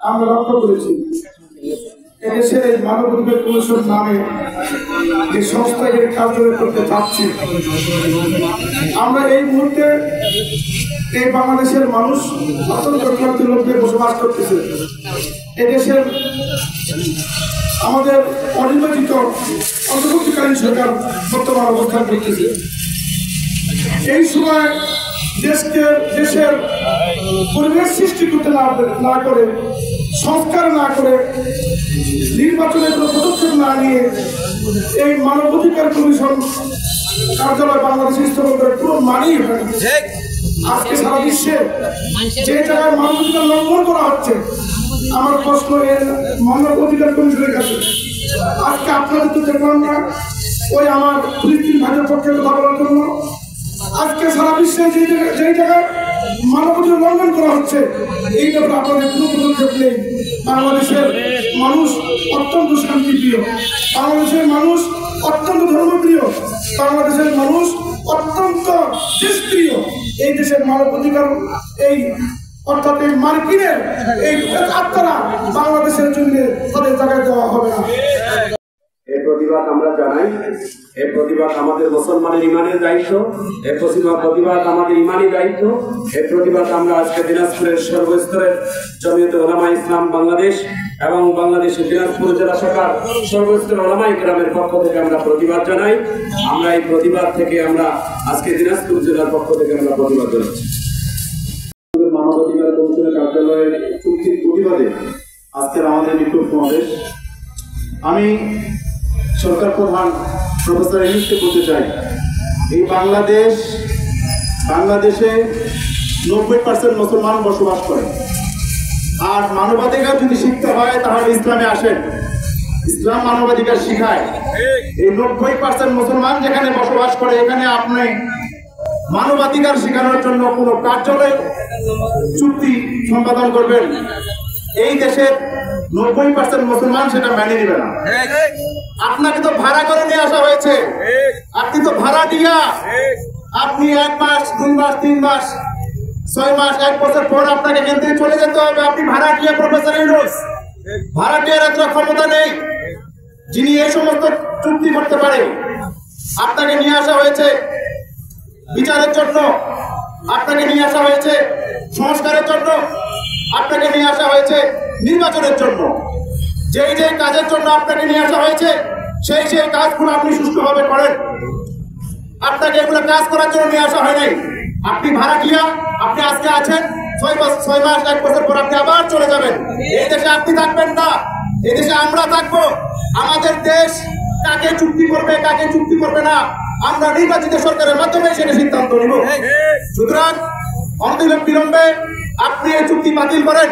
আমরা লক্ষ্য করেছি এদেশের এই মানবাধিকার কমিশন নামে যে সংস্থাকে কার্যকর করতে চাচ্ছি, আমরা এই মুহূর্তে এই বাংলাদেশের মানুষ অত্যন্ত ক্লান্তির মধ্যে বসবাস করতেছে। এদেশের আমাদের অনির্বাচিত অন্তর্বর্তীকালীন সরকার বর্তমান অবস্থান করতেছে। এই সময় দেশের পরিবেশ সৃষ্টি করতে না করে, সংস্কার না করে, নির্বাচনের কোনো পদক্ষেপ না নিয়ে এই মানবাধিকার কমিশন কার্যালয় বাংলাদেশে স্থাপন করে পুরো মানেই হয়। আজকে সারা বিশ্বে যে জায়গায় মানবাধিকার লঙ্ঘন করা হচ্ছে, আমার প্রশ্ন এর মানবাধিকার কমিশনের কাছে, আজকে আপনাদের তো দেখলাম না ওই আমার ফিলিস্তিন ভাইয়ের পক্ষে কথা বলার জন্য। আজকে সারা বিশ্বে যে জায়গায় মানবাধিকার লঙ্ঘন করা হচ্ছে, এই ব্যাপারে আপনাদের কোনো পদক্ষেপ নেই। বাংলাদেশের মানুষ অত্যন্ত শান্তিপ্রিয়, বাংলাদেশের মানুষ অত্যন্ত ধর্মপ্রিয়, বাংলাদেশের মানুষ অত্যন্ত দেশপ্রিয়। এই দেশের মানবাধিকার এই অর্থাৎ এই মার্কিনের এই আত্মারা বাংলাদেশের জন্য তাদের জায়গায় দেওয়া হবে না। এই প্রতিবাদ আমরা জানাই। এই প্রতিবাদ আমাদের মুসলমানের ইমানের দায়িত্ব, এই প্রতিবাদ আমাদের ইমানি দায়িত্ব। এই প্রতিবাদ আমরা আজকে দিনাজপুরের সর্বস্তরের জমিয়তে উলামা ইসলাম বাংলাদেশ এবং বাংলাদেশের দিনাজপুর জেলা শাখার সর্বস্তরের উলামায়ে কেরামের পক্ষ থেকে আমরা প্রতিবাদ জানাই। আমরা এই প্রতিবাদ থেকে আমরা আজকে দিনাজপুর জেলার পক্ষ থেকে আমরা প্রতিবাদ জানাচ্ছি। মানবাধিকার কমিশনের কার্যালয়ের চুক্তির প্রতিবাদে আজকের আমাদের বিক্ষোভ সমাবেশ। আমি সরকার প্রধান প্রফেসর ইউনূসকে বলতে চাই, এই বাংলাদেশে 90% মুসলমান বসবাস করে। আর মানবাধিকার যদি শিখতে হয় তাহলে ইসলামে আসেন, ইসলাম মানবাধিকার শিখায়। এই 90% মুসলমান যেখানে বসবাস করে, এখানে আপনি মানবাধিকার শেখানোর জন্য কোনো কার্যালয় চুক্তি সম্পাদন করবেন, এই দেশের 90% মুসলমান সেটা মেনে নেবে না। আপনাকে তো ভাড়া করে নিয়ে আসা হয়েছে, আপনি তো ভাড়া দিয়া আপনি 1 মাস 2 মাস 3 মাস 6 মাস 1 বছর পর আপনাকে এখান থেকে চলে যেতে হবে। আপনি ভাড়া দিয়ে প্রফেসর ইউনূস, ভাড়া দিয়ে এত ক্ষমতা নেই যিনি এই সমস্ত চুক্তি করতে পারে। আপনাকে নিয়ে আসা হয়েছে বিচারের জন্য, আপনাকে নিয়ে আসা হয়েছে সংস্কারের জন্য, আপনাকে নিয়ে আসা হয়েছে নির্বাচনের জন্য। যেই কাজের জন্য আপনাকে নিয়ে আসা হয়েছে সেই কাজগুলো আপনি সুষ্ঠুভাবে করেন। আপনাকে এগুলো কাজ করার জন্য নিয়ে আসা হয় নাই। আপনি ভাড়াটিয়া, আপনি আজকে আছেন, 6 মাস 1 বছর পর আপনি আবার চলে যাবেন। এই দেশে আপনি থাকবেন না, এই দেশে আমরা থাকবো। আমাদের দেশ কাকে চুক্তি করবে কাকে চুক্তি করবে না আমরা নির্বাচিত সরকারের মাধ্যমে সেটা সিদ্ধান্ত নিব। সুতরাং অনতিবিলম্বে আপনি এই চুক্তি বাতিল করেন,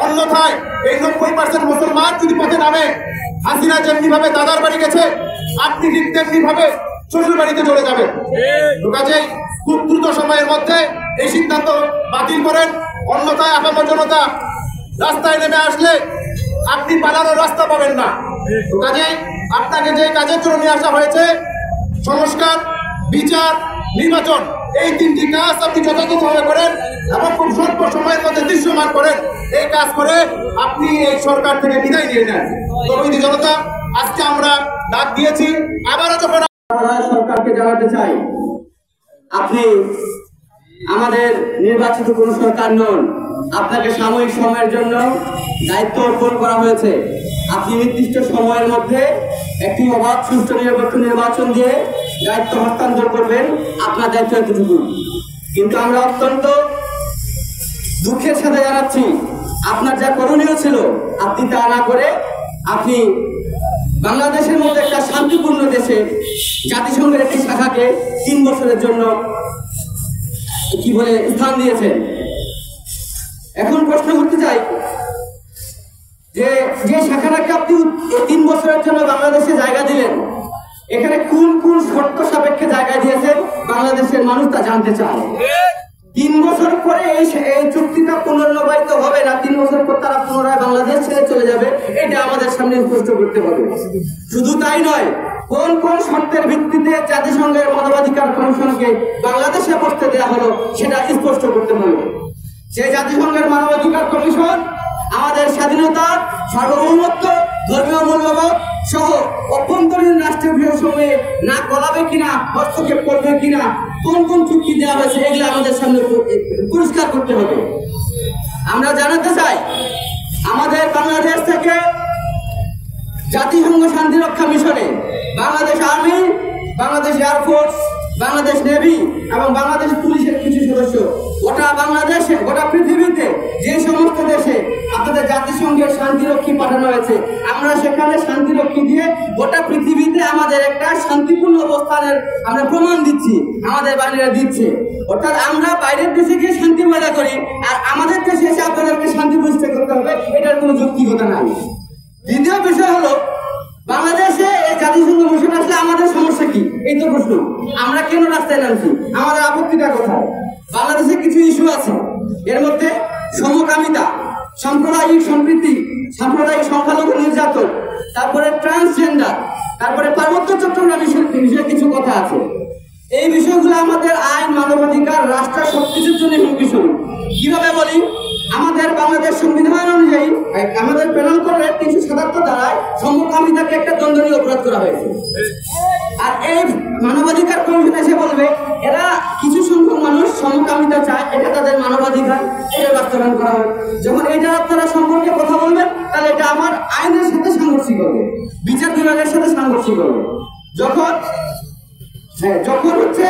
অন্যথায় এই 90% মুসলমান যদি পথে নামে, হাসিনা যেমনি ভাবে দাদার বাড়ি গেছে, আপনি ঠিক তেমনি ভাবে শ্বশুর বাড়িতে চলে যাবেন। কাজেই খুব দ্রুত সময়ের মধ্যে এই সিদ্ধান্ত বাতিল করেন, অন্যথায় আপামর জনতা রাস্তায় নেমে আসলে আপনি পালানোর রাস্তা পাবেন না। কাজেই আপনাকে যে কাজের জন্য নিয়ে আসা হয়েছে, সংস্কার, বিচার, নির্বাচন, এই 3টি কাজ আপনি যথাযথভাবে করেন এবং খুব স্বল্প সময়ের মধ্যে দৃশ্যমান করেন। এই কাজ করে আপনি এই সরকার থেকে বিদায় নিয়ে নেন। তবে জনতা, আজকে আমরা ডাক দিয়েছি, আবারও যখন সরকারকে জানাতে চাই, আপনি আমাদের নির্বাচিত কোন সরকার নন। আপনাকে সাময়িক সময়ের জন্য দায়িত্ব অর্পণ করা হয়েছে। আপনি নির্দিষ্ট সময়ের মধ্যে একটি অবাধ সুষ্ঠু নিরপেক্ষ নির্বাচন দিয়ে দায়িত্ব হস্তান্তর করবেন, আপনার দায়িত্ব এতটুকু। কিন্তু আমরা অত্যন্ত দুঃখের সাথে জানাচ্ছি, আপনার যা করণীয় ছিল আপনি তা না করে আপনি বাংলাদেশের মতো একটা শান্তিপূর্ণ দেশে জাতিসংঘের একটি শাখাকে 3 বছরের জন্য স্থান দিয়েছেন। এখন প্রশ্ন করতে চাই যে শাখাটাকে আপনি 3 বছরের জন্য বাংলাদেশে জায়গা দিলেন, এখানে কোন কোন শর্ত সাপেক্ষে জায়গা দিয়েছেন বাংলাদেশের মানুষ তা জানতে চায়। 3 বছর পরে এই চুক্তিটা পুনর্নবায়িত হবে না, 3 বছর পর তারা পুনরায় বাংলাদেশ ছেড়ে চলে যাবে, এটা আমাদের সামনে স্পষ্ট করতে হবে। শুধু তাই নয়, কোন কোন শর্তের ভিত্তিতে জাতিসংঘের মানবাধিকার কমিশনকে বাংলাদেশে বসতে দেওয়া হলো সেটা স্পষ্ট করতে হবে। সেই জাতিসংঘের মানবাধিকার কমিশন আমাদের স্বাধীনতা, সার্বভৌমত্ব, ধর্মীয় মূল্যবোধ সহ অভ্যন্তরীণ রাষ্ট্রীয় বিষয়সমূহে না গলাবে কিনা, হস্তক্ষেপ করবে কিনা, কোন কোন চুক্তি দেওয়া হয়েছে, এগুলো আমাদের সামনে পরিষ্কার করতে হবে। আমরা জানাতে চাই, আমাদের বাংলাদেশ থেকে জাতিসংঘ শান্তিরক্ষা মিশনে Bangladesh army, Bangladesh air force, Bangladesh navy এবং বাংলাদেশ পুলিশের কিছু সদস্য গোটা বাংলাদেশে, গোটা পৃথিবীতে যে সমস্ত দেশে আপনাদের জাতিসংঘের শান্তিরক্ষী পাঠানো হয়েছে, আমরা সেখানে শান্তিরক্ষী দিয়ে গোটা পৃথিবীতে আমাদের একটা শান্তিপূর্ণ অবস্থানের আমরা প্রমাণ দিচ্ছি, আমাদের বাহিনীরা দিচ্ছে। অর্থাৎ আমরা বাইরের দেশে গিয়ে শান্তি বজায় করি, আর আমাদের দেশে এসে আপনাদেরকে শান্তি প্রতিষ্ঠা করতে হবে, এটার কোনো যৌক্তিকতা নাই। দ্বিতীয় বিষয় হলো, বাংলাদেশে এই জাতিসংঘ মিশন আসলে আমাদের সমস্যা কি, এই তো প্রশ্ন। আমরা কেন রাস্তায় নামছি, আমাদের আপত্তিটা কোথায়? বাংলাদেশে কিছু ইস্যু আছে, এর মধ্যে সমকামিতা, সাম্প্রদায়িক সম্প্রীতি, সাম্প্রদায়িক সংখ্যালঘু নির্যাতন, তারপরে ট্রান্সজেন্ডার, তারপরে পার্বত্য চট্টগ্রাম বিষয়ে কিছু কথা আছে। এই বিষয়গুলো আমাদের আইন, মানবাধিকার, রাষ্ট্র সবকিছুর জন্য হুমকি স্বরূপ। কিভাবে বলি, আমাদের বাংলাদেশ সংবিধান অনুযায়ী আমাদের পেনাল কোডের 377 ধারায় সমকামিতাকে একটা দণ্ডনীয় অপরাধ করা হয়েছে। আর এই মানবাধিকার কমিশন এসে বলবে এরা কিছু সংখ্যক মানুষ সমকামিতা চায়, এটা তাদের মানবাধিকার, এটা বাস্তবায়ন করা হবে। যখন এটা আপনারা সম্পর্কে কথা বলবেন, তাহলে এটা আমার আইনের সাথে সাংঘর্ষিক হবে, বিচার বিভাগের সাথে সাংঘর্ষিক হবে। যখন হচ্ছে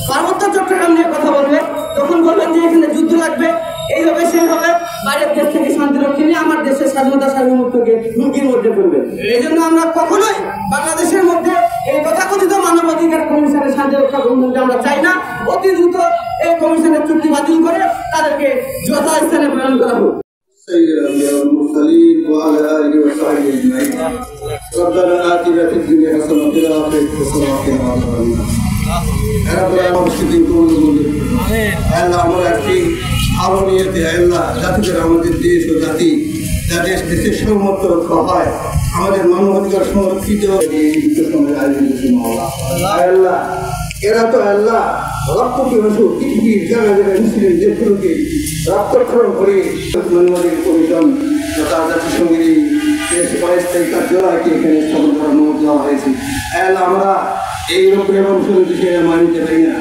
পার্বত্য চট্টগ্রাম নিয়ে কথা বলবে, তখন বলবেন যে এখানে যুদ্ধ লাগবে, এইভাবে সেই হবে, বাইরের দেশ থেকে শান্তিরক্ষী নিয়ে আমার দেশের স্বাধীনতা সার্বভৌমত্বকে হুমকির মধ্যে পড়বে। এই জন্য আমরা কখনোই বাংলাদেশের মধ্যে এই তথাকথিত মানবাধিকার কমিশনের শান্তিরক্ষা কমিশনকে আমরা চাই না। অতি দ্রুত এই কমিশনের চুক্তি বাতিল করে তাদেরকে যথাস্থানে প্রেরণ করা হোক। سيدنا الأنبياء والمرسلين وعلى آله وصحبه أجمعين. ربنا آتنا في الدنيا حسنة وفي الآخرة حسنة وقنا عذاب النار. আল্লাহ আমরা একটি আরবিয়াতে আল্লাহ জাতিদের আমাদের দেশ ও জাতি যাদের দেশের সমর্থ হয়, আমাদের মানবাধিকার সংরক্ষিত আল্লাহ, এরা তো আল্লাহ রক্তপিপাসু পৃথিবীর জায়গা জায়গায় মুসলিম দেশগুলোকে রক্তক্ষরণ করে মানবাধিকার কমিশন তথা জাতিসংঘের এই অস্থায়ী কার্যালয়কে এখানে স্থাপন করার অনুমতি দেওয়া হয়েছে। আল্লাহ আমরা এই রকমের অংশ মানিতে পারি না।